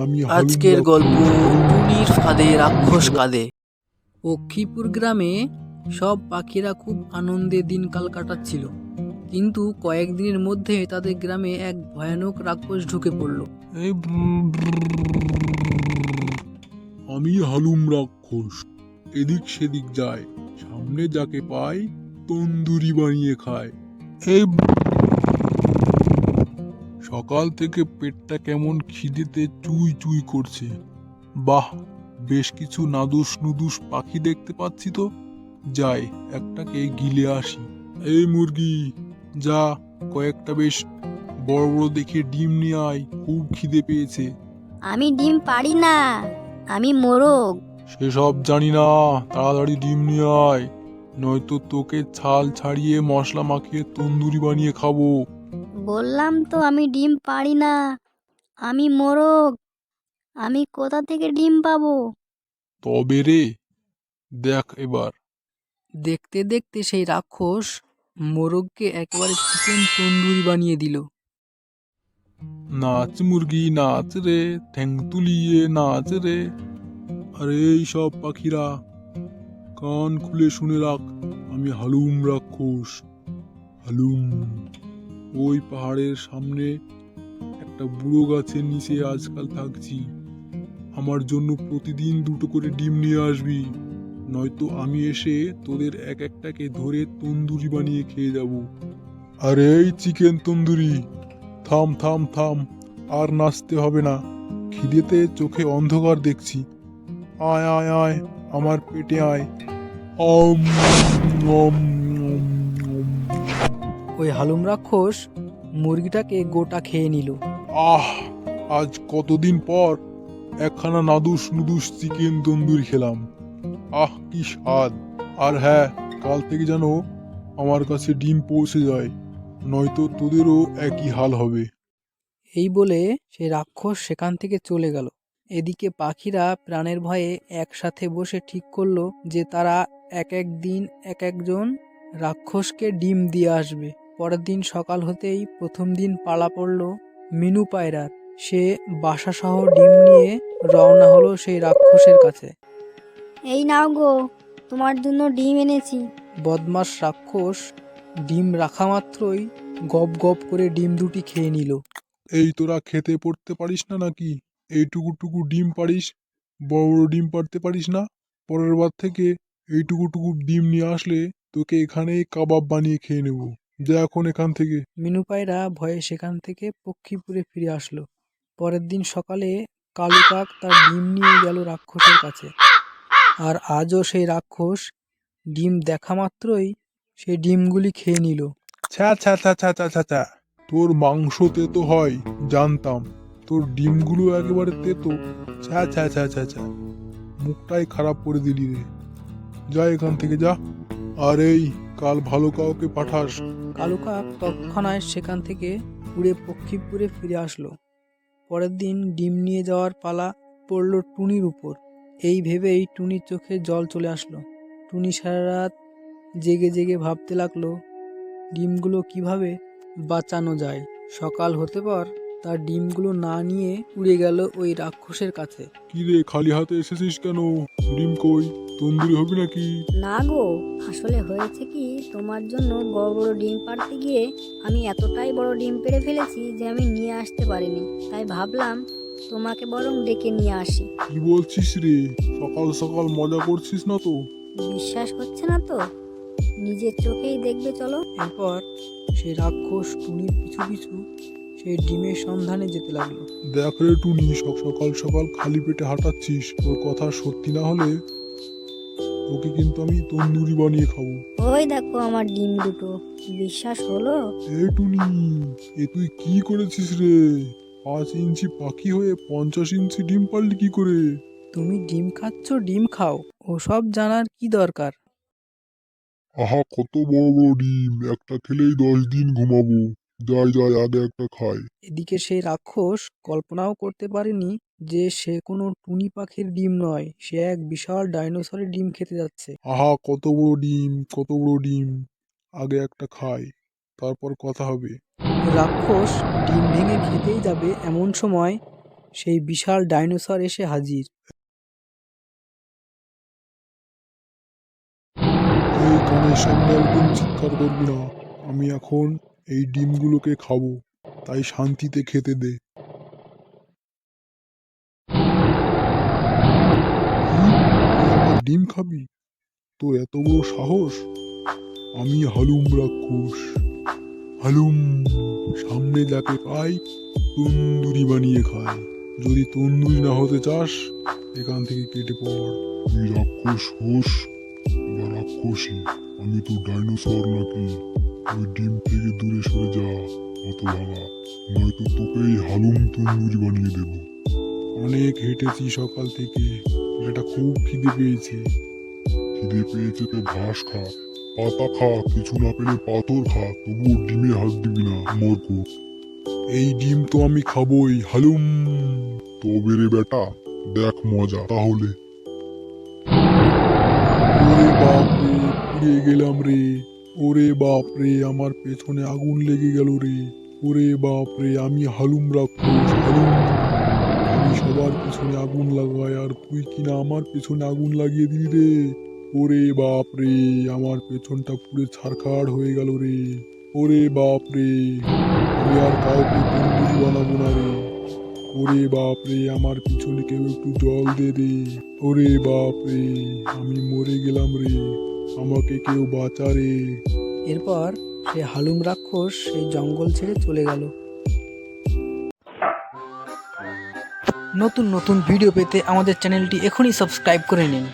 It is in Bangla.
আমি হালুম আজকের গল্প রাক্ষস। টুনির ফাঁদে রাক্ষস কাঁদে। পক্ষীপুর গ্রামে সব পাখিরা খুব আনন্দে দিনকাল কাটাচ্ছিল, কিন্তু কয়েকদিনের মধ্যে তাদের গ্রামে এক ভয়ানক রাক্ষস ঢুকে পড়ল। এই আমি হালুম রাক্ষস, এদিক সেদিক যায়, সামনে যাকে পায় তন্দুরি বানিয়ে খায়। এই সকাল থেকে পেটটা কেমন খিদেতে চুই চুই করছে। বাহ, বেশ কিছু নাদুস নুদুস পাখি দেখতে পাচ্ছি তো, যাই একটাকে গিলে আসি। এই মুরগি, যা কয়েকটা বেশ বড় বড় দেখে ডিম নিয়ে আয়, খুব খিদে পেয়েছে। আমি ডিম পারি না, আমি মোরগ। সেসব জানি না, তাড়াতাড়ি ডিম নিয়ে আয়, নয়তো তোকে ছাল ছাড়িয়ে মশলা মাখিয়ে তন্দুরি বানিয়ে খাবো। বললাম তো আমি ডিম পারি না, আমি মোরগ। আমি কোথা থেকে ডিম পাবো? তবে রে, দেখ এবার। দেখতে দেখতে সেই রাক্ষস মোরগকে একেবারে চিকেন তন্দুরি বানিয়ে দিল। নাচ মুরগি নাচ রে, ঠ্যাং তুলিয়ে নাচ রে। আরে এই সব পাখিরা, কান খুলে শুনে রাখ, আমি হালুম রাক্ষস। হালুম। ওই পাহাড়ের সামনে একটা বুড়ো গাছের নিচে আজকাল থাকছি। আমার জন্য প্রতিদিন দুটো করে ডিম নিয়ে আসবি, নয়তো আমি এসে তোদের এক একটাকে ধরে তন্দুরি বানিয়ে খেয়ে যাব। আরে এই চিকেন তন্দুরি, থাম থাম থাম, আর নাচতে হবে না, খিদেতে চোখে অন্ধকার দেখছি। আয় আয় আয়, আমার পেটে আয়। অম অম অম, অম। ওই হালুম রাক্ষস মুরগিটাকে গোটা খেয়ে নিল। আহ, আজ কতদিন পর একখানা নাদুস নুদুস চিকেন তন্দুরি খেলাম। আহ কি স্বাদ! আর হ্যাঁ, কাল থেকে যেন আমার কাছে ডিম পৌঁছে যায়, নয়তো তোদেরও একই হাল হবে। এই বলে সেই রাক্ষস সেখান থেকে চলে গেল। এদিকে পাখিরা প্রাণের ভয়ে একসাথে বসে ঠিক করলো যে তারা এক এক দিন এক একজন রাক্ষসকে ডিম দিয়ে আসবে। পরের দিন সকাল হতেই প্রথম দিন পালা পড়ল মিনু পায়রার। সে বাসাসহ ডিম নিয়ে রওনা হলো সেই রাক্ষসের কাছে। এই নাও গো, তোমার জন্য ডিম এনেছি। বদমাস রাক্ষস ডিম রাখা মাত্রই গপ গপ করে ডিম দুটি খেয়ে নিল। এই তোরা খেতে পড়তে পারিস না নাকি? এইটুকু টুকু ডিম পারিস, বড় বড় ডিম পারতে পারিস না? পরের বার থেকে এইটুকু টুকু ডিম নিয়ে আসলে তোকে এখানেই কাবাব বানিয়ে খেয়ে নেব। যা এখন এখান থেকে। মিনু পায়রা ভয়ে সেখান থেকে পক্ষীপুরে ফিরে আসলো। পরের দিন সকালে কালু কাক তার ডিম নিয়ে গেল রাক্ষসের কাছে। আর আজও সেই রাক্ষস ডিম দেখা মাত্রই সেই ডিমগুলি খেয়ে নিল। ছ্যা ছ্যা ছ্যা ছ্যা ছ্যা ছ্যা ছ্যা। তোর মাংস তেতো হয় জানতাম, তোর ডিমগুলো একেবারে তেতো। ছ্যা ছ্যা ছ্যা ছ্যা ছ্যা, মুখটাই খারাপ করে দিলি রে। যা এখান থেকে যা, আর এই কাল ভালো কাউকে পাঠাস। কালু কাক তৎক্ষণাৎ সেখান থেকে উড়ে পক্ষীপুরে ফিরে আসলো। পরের দিন ডিম নিয়ে যাওয়ার পালা পড়ল টুনির উপর। এই ভেবেই টুনির চোখে জল চলে আসলো। টুনি সারা রাত জেগে জেগে ভাবতে লাগলো ডিমগুলো কিভাবে বাঁচানো যায়। সকাল হতে পর তার ডিমগুলো না নিয়ে উড়ে গেল ওই রাক্ষসের কাছে। কি রে, খালি হাতে এসেছিস কেন? ডিম কই? তন্দুরি হবি নাকি? না গো, আসলে হয়েছে কি, তোমার জন্য বড় বড় ডিম পাড়তে গিয়ে আমি এতটাই বড় ডিম পেড়ে ফেলেছি যে আমি নিয়ে আসতে পারিনি। তাই ভাবলাম তোমাকে বরং ডেকে নিয়ে আসি। কি বলছিস রে? সকাল সকাল মজা করছিস না তো? বিশ্বাস হচ্ছে না তো? নিজের চোখেই দেখবে, চলো। এরপর সেই রাক্ষস টুনির পিছু পিছু সেই ডিমের সন্ধানে যেতে লাগলো। দেখ রে টুনি, সকাল সকাল খালি পেটে হাঁটাচ্ছিস, তোর কথা সত্যি না হলে তোকে কিন্তু আমি তন্দুরি বানিয়ে খাবো। ওই দেখো আমার ডিম দুটো, বিশ্বাস হলো? এই টুনি, এ তুই কি করেছিস রে? 5 ইঞ্চি পাখি হয়ে 50 ইঞ্চি ডিম পারলি কি করে? তুমি ডিম খাচ্ছ, ডিম খাও, ওসব জানার কি দরকার। আহা, কত বড় বড় ডিম, একটা খেলেই 10 দিন ঘুমাবো। যাই যাই, আগে একটা খাই। এদিকে সেই রাক্ষস কল্পনাও করতে পারেনি যে সে কোনো টুনি পাখির ডিম নয়, সে এক বিশাল ডাইনোসরের ডিম খেতে যাচ্ছে। আহা, কত বড় ডিম, কত বড় ডিম, আগে একটা খাই, তারপর কথা হবে। রাক্ষস ডিম ভেঙে খেতেই যাবে, এমন সময় সেই বিশাল ডাইনোসর এসে হাজির। এই কানের সামনে একদম চিৎকার করবি না, আমি এখন এই ডিমগুলোকে খাবো, তাই শান্তিতে খেতে দে। তুই আমার ডিম খাবি? তোর এত বড় সাহস? আমি হালুম রাক্ষস। হালুম, সামনে যাকে পাই তন্দুরি বানিয়ে খায়। যদি তন্দুরি না হতে চাস এখান থেকে কেটে পড়। তুই রাক্ষস হোস বা রাক্ষসী, আমি তো ডাইনোসর নাকি? ওই ডিম থেকে দূরে সরে যা হতভাগা, নয়তো তোকেই হালুম তন্দুরি বানিয়ে দেব। অনেক হেঁটেছি সকাল থেকে, এটা খুব খিদে পেয়েছে। খিদে পেয়েছে তো ঘাস খা, পাতা খা, কিছু না পেলে পাথর খা, তবুও ডিমে হাত দিবি না মূর্খ। এই ডিম তো আমি খাবোই, হালুম। তবে রে বেটা, দেখ মজা তাহলে। ওরে বাপ রে, পুড়ে গেলাম রে। ওরে বাপ রে, আমার পেছনে আগুন লেগে গেল রে। ওরে বাপ রে, আমি হালুম রাক্ষস, হালুম। আমি সবার পিছনে আগুন লাগাই, আর তুই কিনা আমার পেছনে আগুন লাগিয়ে দিলি রে। ওরে বাপ রে, আমার পেছনটা পুড়ে ছারখার হয়ে গেল রে। ওরে বাপ রে, আমি আর কাউকে তন্দুরি বানাবো না রে। ওরে বাপ রে, আমার পিছনে কেউ একটু জল দে রে। ওরে বাপ রে, আমি মরে গেলাম রে, আমাকে কেউ বাঁচা রে। এরপর সে হালুম রাক্ষস সেই জঙ্গল ছেড়ে চলে গেল। নতুন নতুন ভিডিও পেতে আমাদের চ্যানেলটি এখনই সাবস্ক্রাইব করে নিন।